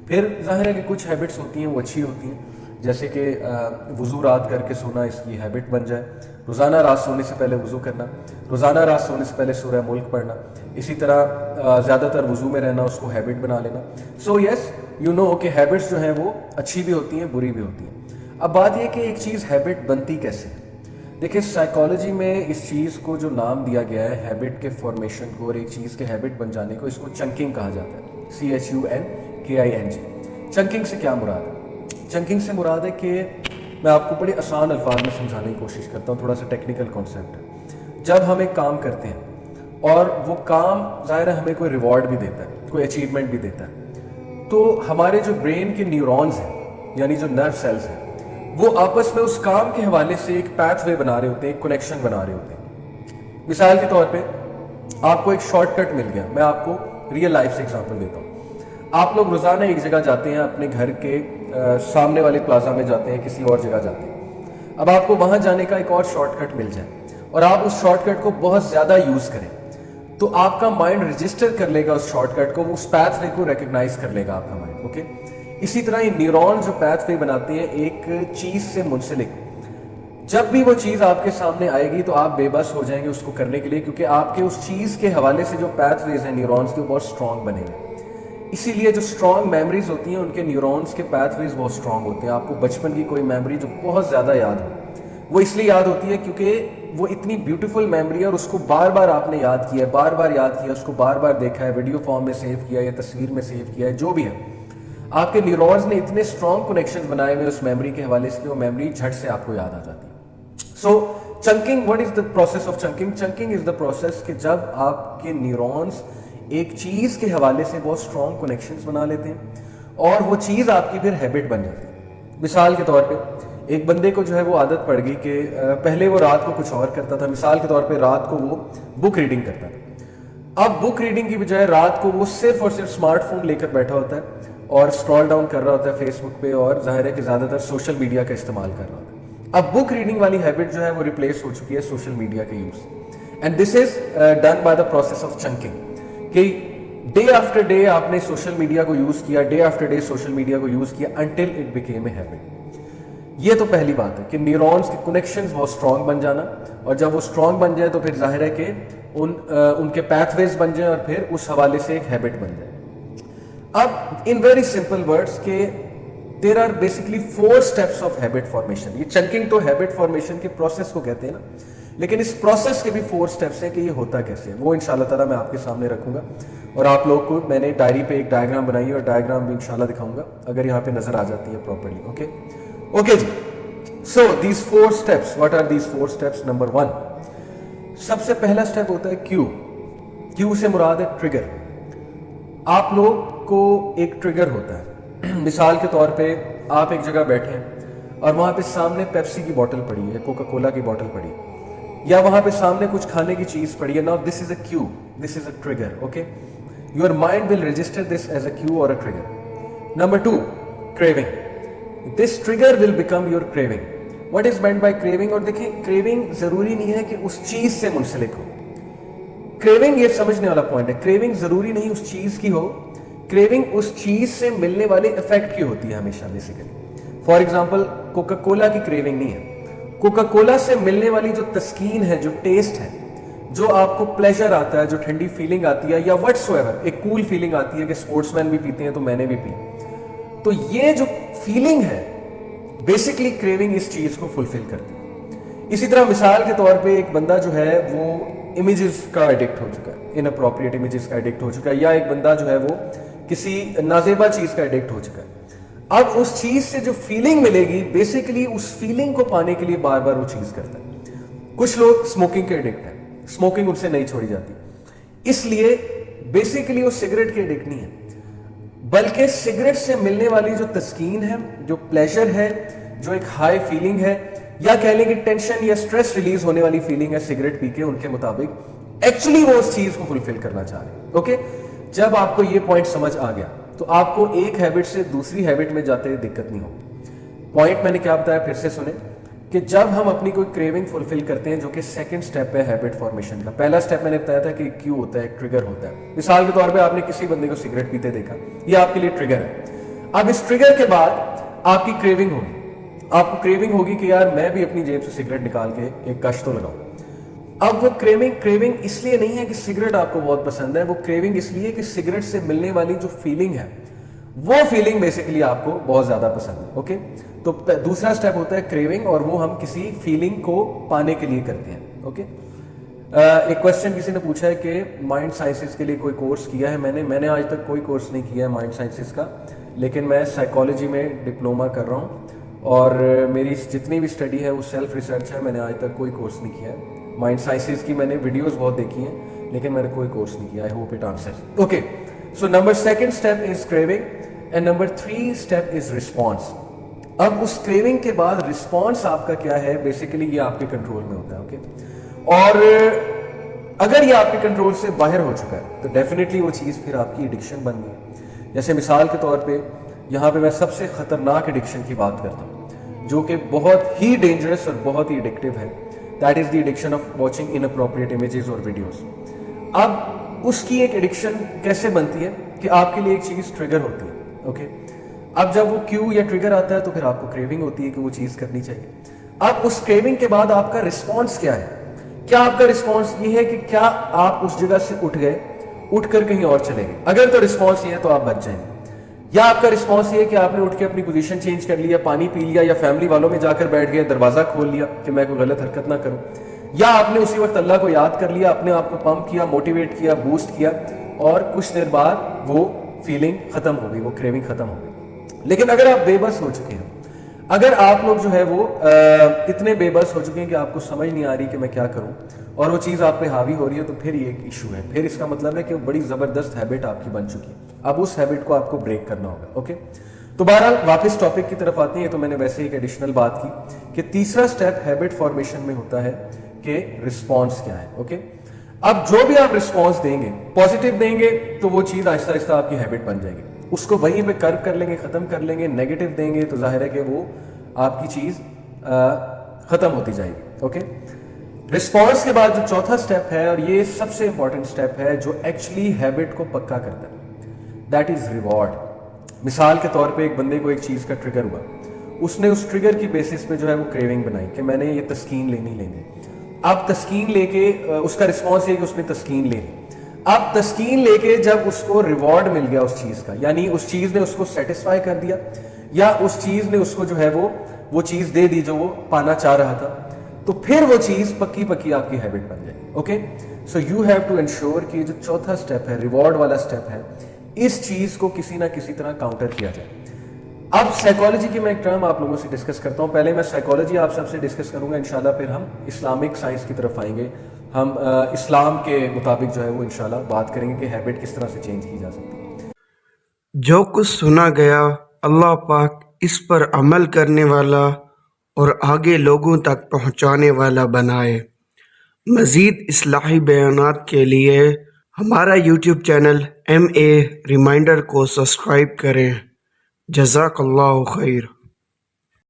پھر ظاہر ہے کہ کچھ ہیبٹس ہوتی ہیں وہ اچھی ہوتی ہیں، جیسے کہ وضو رات کر کے سونا، اس کی ہیبٹ بن جائے، روزانہ رات سونے سے پہلے وضو کرنا، روزانہ رات سونے سے پہلے سورہ ملک پڑھنا، اسی طرح زیادہ تر وضو میں رہنا، اس کو ہیبٹ بنا لینا. سو یس یو نو کہ ہیبٹس جو ہیں وہ اچھی بھی ہوتی ہیں بری بھی ہوتی ہیں. اب بات یہ کہ ایک چیز ہیبٹ بنتی کیسے ہے. دیکھیں سائیکالوجی میں اس چیز کو جو نام دیا گیا ہے ہیبٹ کے فارمیشن کو اور ایک چیز کے ہیبٹ بن جانے کو، اس کو چنکنگ کہا جاتا ہے. CHUNKING. چنکنگ سے کیا مراد ہے؟ چنکنگ سے مراد ہے کہ میں آپ کو بڑے آسان الفاظ میں سمجھانے کی کوشش کرتا ہوں، تھوڑا سا ٹیکنیکل کانسیپٹ ہے. جب ہم ایک کام کرتے ہیں اور وہ کام ظاہر ہے ہمیں کوئی ریوارڈ بھی دیتا ہے، کوئی اچیومنٹ بھی دیتا ہے، تو ہمارے جو برین کے نیورونز ہیں یعنی جو نرو سیلز ہیں وہ آپس میں اس کام کے حوالے سے ایک پیتھ وے بنا رہے ہوتے ہیں، ایک کنیکشن بنا رہے ہوتے ہیں. مثال کے طور پہ آپ کو ایک شارٹ کٹ مل گیا. میں آپ کو ریئل لائف سے ایگزامپل دیتا ہوں. آپ لوگ روزانہ ایک جگہ جاتے ہیں، اپنے گھر کے سامنے والے پلازا میں جاتے ہیں، کسی اور جگہ جاتے ہیں. اب آپ کو وہاں جانے کا ایک اور شارٹ کٹ مل جائے اور آپ اس شارٹ کٹ کو بہت زیادہ یوز کریں تو آپ کا مائنڈ رجسٹر کر لے گا اس شارٹ کٹ کو، اس پیتھ وے کو ریکگنائز کر لے گا آپ کا مائنڈ. اوکے، اسی طرح یہ نیورون جو پیتھ وے بناتے ہیں ایک چیز سے منسلک، جب بھی وہ چیز آپ کے سامنے آئے گی تو آپ بے بس ہو جائیں گے اس کو کرنے کے لیے، کیونکہ آپ کے اس چیز کے حوالے سے جو پیتھ ویز ہیں نیورونز کے بہت اسٹرانگ بنے گے. اسی لیے جو اسٹرانگ میموریز ہوتی ہیں ان کے نیورونز کے پیتھ ویز بہت اسٹرانگ ہوتے ہیں. آپ کو بچپن کی کوئی میموری جو بہت زیادہ یاد ہو، وہ اس لیے یاد ہوتی ہے کیونکہ وہ اتنی بیوٹیفل میموری ہے اور اس کو بار بار آپ نے یاد کیا ہے، بار بار یاد کیا، اس کو بار بار دیکھا ہے، ویڈیو فارم میں سیو کیا ہے یا تصویر میں سیو کیا ہے، جو بھی ہے. آپ کے نیورونز نے اتنے اسٹرانگ کنیکشن بنائے ہوئے اس میموری کے حوالے سے کہ وہ میموری جھٹ سے آپ کو یاد آ جاتی ہے. So chunking, what is the process of chunking? Chunking is the process کہ جب آپ کے نیورونز ایک چیز کے حوالے سے بہت اسٹرانگ کنیکشنز بنا لیتے ہیں اور وہ چیز آپ کی پھر ہیبٹ بن جاتی ہے. مثال کے طور پہ ایک بندے کو جو ہے وہ عادت پڑ گئی کہ پہلے وہ رات کو کچھ اور کرتا تھا. مثال کے طور پہ رات کو وہ بک ریڈنگ کرتا تھا. اب بک ریڈنگ کی بجائے رات کو وہ صرف اور صرف اسمارٹ فون لے کر بیٹھا ہوتا ہے اور اسکرول ڈاؤن کر رہا ہوتا ہے فیس بک پہ، اور ظاہر ہے کہ زیادہ تر سوشل میڈیا کا استعمال کر رہا ہوتا ہے. اب بک ریڈنگ والی ہیبٹ جو ہے وہ ریپلیس ہو چکی ہے سوشل میڈیا کے یوز سے. And this is done by the process of chunking کہ ڈے آفٹر ڈے آپ نے سوشل میڈیا کو یوز کیا، day after day social media کو یوز کیا until it became a habit. یہ تو پہلی بات ہے کہ نیورونز کے کنیکشنز بہت اسٹرانگ بن جانا، اور جب وہ اسٹرانگ بن جائے تو پھر ظاہر ہے کہ ان کے پیتھ ویز بن جائیں اور پھر اس حوالے سے ایک ہیبٹ بن جائے. اب ان ویری سمپل ورڈس کہ there are basically 4 steps of habit formation. یہ چنکنگ تو ہیبٹ فارمیشن کے پروسیس کو کہتے ہیں نا، لیکن اس پروسیس کے بھی 4 steps ہیں کہ یہ ہوتا کیسے ہے. وہ انشاءاللہ تعالیٰ میں آپ کے سامنے رکھوں گا اور آپ لوگ کو میں نے ڈائری پہ ایک ڈائیگرام بنائی ہے اور ڈائیگرام بھی انشاءاللہ دکھاؤں گا اگر یہاں پہ نظر آ جاتی ہے پراپرلی. اوکے جی. So these 4 steps. What are these 4 steps؟ Number 1، سب سے پہلا اسٹیپ ہوتا ہے کیو سے مراد ہے ٹریگر. آپ لوگ کو ایک ٹریگر ہوتا ہے. مثال کے طور پہ آپ ایک جگہ بیٹھے ہیں اور وہاں پہ سامنے پیپسی کی بوٹل پڑی ہے، کوکا کولا کی بوٹل پڑی ہے، یا وہاں پہ سامنے کچھ کھانے کی چیز پڑی ہے. Now this is a cue, this is a trigger. Okay, your mind will register this as a cue or a trigger. Number 2، craving. This trigger will become your craving. What is meant by craving? اور دیکھیں craving ضروری نہیں ہے کہ اس چیز سے منسلک ہو. Craving یہ سمجھنے والا پوائنٹ ہے، کریونگ ضروری نہیں اس چیز کی ہو، کریونگ اس چیز سے ملنے والے افیکٹ کی ہوتی ہے ہمیشہ basically. For example Coca Cola کی کریونگ نہیں ہے، کوکا کولا سے ملنے والی جو تسکین ہے، جو ٹیسٹ ہے، جو آپ کو پلیجر آتا ہے، جو ٹھنڈی فیلنگ آتی ہے، یا وٹس ایور ایک کول فیلنگ آتی ہے کہ اسپورٹس مین بھی پیتے ہیں تو میں نے بھی پی، تو یہ جو فیلنگ ہے بیسکلی کریونگ اس چیز کو فلفل کرتی ہے. اسی طرح مثال کے طور پہ ایک بندہ جو ہے وہ امیجز کا ایڈکٹ ہو چکا ہے، اناپروپریٹ امیجز کا ایڈکٹ ہو چکا ہے، یا ایک بندہ جو ہے وہ کسی نازیبا چیز کا ایڈکٹ ہو چکا ہے. اب اس چیز سے جو فیلنگ ملے گی بیسیکلی اس فیلنگ کو پانے کے لیے بار بار وہ چیز کرتا ہے. کچھ لوگ اسموکنگ کے ایڈکٹ ہیں، اسموکنگ ان سے نہیں چھوڑی جاتی، اس لیے بیسیکلی وہ سگریٹ کے ایڈکٹ نہیں ہے، بلکہ سگریٹ سے ملنے والی جو تسکین ہے، جو پلیجر ہے، جو ایک ہائی فیلنگ ہے، یا کہہ لیں کہ ٹینشن یا سٹریس ریلیز ہونے والی فیلنگ ہے سگریٹ پی کے، ان کے مطابق ایکچولی وہ اس چیز کو فلفل کرنا چاہ رہے ہیں. اوکے، جب آپ کو یہ پوائنٹ سمجھ آ گیا تو آپ کو ایک ہیبٹ سے دوسری ہیبٹ میں جاتے دقت نہیں ہوگی. پوائنٹ میں نے کیا بتایا پھر سے سنیں کہ جب ہم اپنی کوئی کریونگ فلفل کرتے ہیں، جو کہ سیکنڈ سٹیپ ہے ہیبٹ فارمیشن کا. پہلا سٹیپ میں نے بتایا تھا کہ کیو ہوتا ہے، ایک ٹریگر ہوتا ہے. مثال کے طور پہ آپ نے کسی بندے کو سگریٹ پیتے دیکھا، یہ آپ کے لیے ٹریگر ہے. اب اس ٹریگر کے بعد آپ کی کریونگ ہوگی, آپ کو کریونگ ہوگی کہ یار میں بھی اپنی جیب سے سگریٹ نکال کے ایک کش تو لگاؤں. اب وہ کریونگ اس لیے نہیں ہے کہ سگریٹ آپ کو بہت پسند ہے, وہ کریونگ اس لیے کہ سگریٹ سے ملنے والی جو فیلنگ ہے وہ فیلنگ بیسیکلی آپ کو بہت زیادہ پسند ہے. اوکے, تو دوسرا سٹیپ ہوتا ہے کریونگ, اور وہ ہم کسی فیلنگ کو پانے کے لیے کرتے ہیں. اوکے, ایک کوشچن کسی نے پوچھا ہے کہ مائنڈ سائنسز کے لیے کوئی کورس کیا ہے. میں نے آج تک کوئی کورس نہیں کیا ہے مائنڈ سائنسز کا, لیکن میں سائیکالوجی میں ڈپلوما کر رہا ہوں, اور میری جتنی بھی اسٹڈی ہے وہ سیلف ریسرچ ہے. میں نے آج تک کوئی کورس نہیں کیا ہے مائنڈ سائنسز کی. میں نے ویڈیوز بہت دیکھی ہیں, لیکن میں نے کوئی کورس نہیں کیا. I hope it answer. Okay, so number second step is craving and number 3 step is response. اب اس کریونگ کے بعد رسپانس آپ کا کیا ہے, بیسیکلی یہ آپ کے کنٹرول میں ہوتا ہے. اوکے, اور اگر یہ آپ کے کنٹرول سے باہر ہو چکا ہے تو ڈیفینیٹلی وہ چیز پھر آپ کی ایڈکشن بن گئی. جیسے مثال کے طور پہ یہاں پہ میں سب سے خطرناک ایڈکشن کی بات کرتا ہوں, جو کہ بہت ہی ڈینجرس اور بہت ہی ایڈکٹیو ہے. That is the addiction of watching inappropriate images اور ویڈیوز. اب اس کی ایک ایڈکشن کیسے بنتی ہے کہ آپ کے لیے ایک چیز ٹریگر ہوتی ہے. اوکے, اب جب وہ کیو یا ٹریگر آتا ہے تو پھر آپ کو کریونگ ہوتی ہے کہ وہ چیز کرنی چاہیے. اب اس کریونگ کے بعد آپ کا رسپانس کیا ہے؟ کیا آپ کا رسپانس یہ ہے کہ کیا آپ اس جگہ سے اٹھ گئے, اٹھ کر کہیں اور چلے گئے؟ اگر تو رسپانس یہ ہے تو آپ بچ جائیں گے. یا آپ کا رسپانس یہ ہے کہ آپ نے اٹھ کے اپنی پوزیشن چینج کر لیا, پانی پی لیا, یا فیملی والوں میں جا کر بیٹھ گئے, دروازہ کھول لیا کہ میں کوئی غلط حرکت نہ کروں, یا آپ نے اسی وقت اللہ کو یاد کر لیا, اپنے آپ کو پمپ کیا, موٹیویٹ کیا, بوسٹ کیا, اور کچھ دیر بعد وہ فیلنگ ختم ہو گئی, وہ کریونگ ختم ہو گئی. لیکن اگر آپ بے بس ہو چکے ہیں, اگر آپ لوگ جو ہے وہ اتنے بے بس ہو چکے ہیں کہ آپ کو سمجھ نہیں آ رہی کہ میں کیا کروں, اور وہ چیز آپ پہ حاوی ہو رہی ہے, تو پھر یہ ایک ایشو ہے. پھر اس کا مطلب ہے کہ وہ بڑی زبردست ہیبٹ آپ کی بن چکی ہے. اب اس ہیبٹ کو آپ کو بریک کرنا ہوگا. اوکے, تو بہرحال واپس ٹاپک کی طرف آتے ہیں. تو میں نے ویسے ایک ایڈیشنل بات کی کہ تیسرا سٹیپ ہیبٹ فارمیشن میں ہوتا ہے کہ رسپانس کیا ہے. اوکے, اب جو بھی آپ رسپانس دیں گے, پازیٹیو دیں گے, تو وہ چیز آہستہ آہستہ آپ کی ہیبٹ بن جائے گی. اس کو وہیں پہ کرو کر لیں گے, ختم کر لیں گے. نیگیٹو دیں گے تو ظاہر ہے کہ وہ آپ کی چیز ختم ہوتی جائے گی. اوکے, رسپانس کے بعد جو چوتھا سٹیپ ہے, اور یہ سب سے امپورٹنٹ سٹیپ ہے جو ایکچولی ہیبٹ کو پکا کرتا ہے, دیٹ از ریوارڈ. مثال کے طور پہ ایک بندے کو ایک چیز کا ٹریگر ہوا, اس نے اس ٹریگر کی بیسس پہ جو ہے وہ کریونگ بنائی کہ میں نے یہ تسکین لینی. اب تسکین لے کے اس کا رسپانس یہ کہ اس نے تسکین لے لی. اب تسکین لے کے جب اس کو ریوارڈ مل گیا اس چیز کا, یعنی اس چیز نے اس کو سیٹسفائی کر دیا, یا اس چیز نے اس کو جو ہے وہ چیز دے دی جو وہ پانا چاہ رہا تھا, تو پھر وہ چیز پکی آپ کی ہیبٹ بن جائے گی. Okay, so you have to ensure کہ جو چوتھا سٹیپ ہے, ریوارڈ والا سٹیپ ہے, اس چیز کو کسی نہ کسی طرح کاؤنٹر کیا جائے. اب سائیکالوجی کی میں ایک ٹرم آپ لوگوں سے ڈسکس کرتا ہوں. پہلے میں سائیکالوجی آپ سب سے ڈسکس کروں گا, انشاءاللہ پھر ہم اسلامک سائنس کی طرف آئیں گے. ہم اسلام کے مطابق جو ہے وہ انشاءاللہ بات کریں گے کہ ہیبٹ کس طرح سے چینج کی جا سکتی ہے. جو کچھ سنا گیا اللہ پاک اس پر عمل کرنے والا اور آگے لوگوں تک پہنچانے والا بنائے. مزید اصلاحی بیانات کے لیے ہمارا یوٹیوب چینل MA ریمائنڈر کو سبسکرائب کریں. جزاک اللہ خیر.